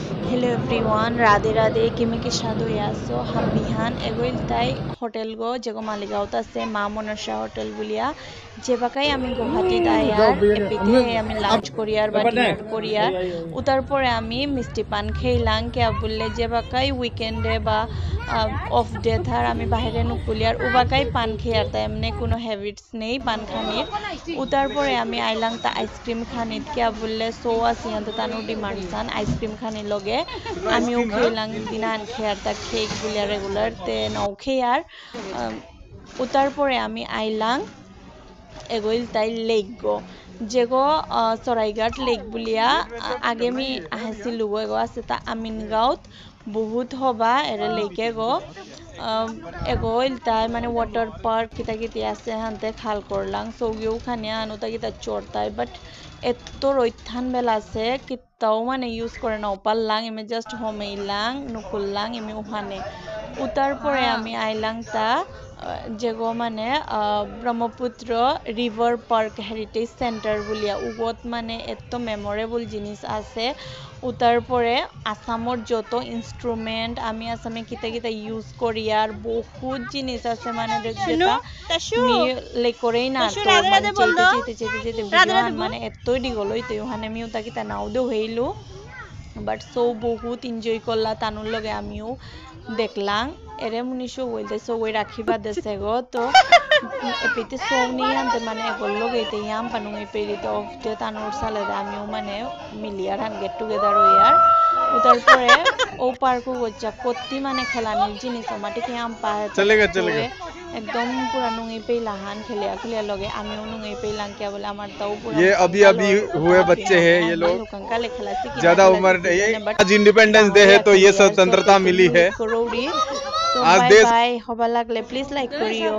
Hello everyone, Radhe Radhe, Kimi ki shadu yaso, ham bihan, egoil tai hotel go, jego maligaut ase, Ma Monasha hotel bulia, jebakai ami Guwahati ayar, epite ami lunch koriar ba dinner koriar, utar pore ami misti pan kheilang kya bolle jebakai weekend e ba off day thar ami bahire nukuliar ubakai pan kheyar ta emne কোনো habits নেই পান খানির উতার পরে আমি আইলাম তা ice cream খানিত কিয়া বললে so আসি আন্ত তানু ডিমান্ড সান আইসক্রিম খানি লগে আমিও খেলাম দিনান খেয়ার তা কেক বুলিয়া রেগুলার তে নাও খেয়ার উতার পরে আমি আইলাম এগোইল তাই লেক গো যেগো চৰাইঘাট লেক বুলিয়া আগে আমি আহিছিলো গো এগো আছে তা আমিনগাঁৱত বহুত হবা এরে লেকে গো এগোইল তাই মানে ওয়াটার পার্ক কিতা কিতি আছে হানতে খাল করলাম সৌগিও খানিয়া আনুতা কিতা চড়তাই বাট এত রইথান বেলা আছে কিতাও মানে ইউজ করে নাও পারলাম এমে জাস্ট হোমে ইলাং নুকুললাম এমে ওখানে উতার পরে আমি আইলাং তা যেগো মানে Brahmaputra river park heritage centre বুলিয়া উগত মানে এত মেমোরেবল জিনিস আছে উতার পরে আসামর যত ইনস্ট্রুমেন্ট আমি আসামে কিতা কিতা ইউজ করি আর বহুত জিনিস আছে মানে যেটা লে করেই না তো মানে যেতে মানে এতই দিগল হইতে ওখানে আমি ওটা কিতা নাও দে হইলো বাট সো বহুত এনজয় করলা তানুর লগে আমিও দেখলাম এরে মুনিশো বলতে সো ওই রাখিবা দেশে গো তো এপিতে সো নিয়ে আনতে মানে গল্লো গেতে ইয়াম পানুই পেরি তো অফতে তানুর সালে আমিও মানে মিলিয়ার হান গেট টুগেদার হইয়ার তারপরে ও পার্কও গচ্চা কত্তি মানে খেলানির জিনিস মাটি কি আম পা চলেগা একদম পুরা নুঙ্গি পেলাহান খেলিয়া লগে আমিও নুঙ্গি পেলাম क्या बोले আমার তাও পুরা ये अभी हुए बच्चे हैं ये लोग ज्यादा उम्र नहीं है आज इंडिपेंडेंस डे है तो ये स्वतंत्रता मिली है आज देश हवा लागले प्लीज लाइक करियो।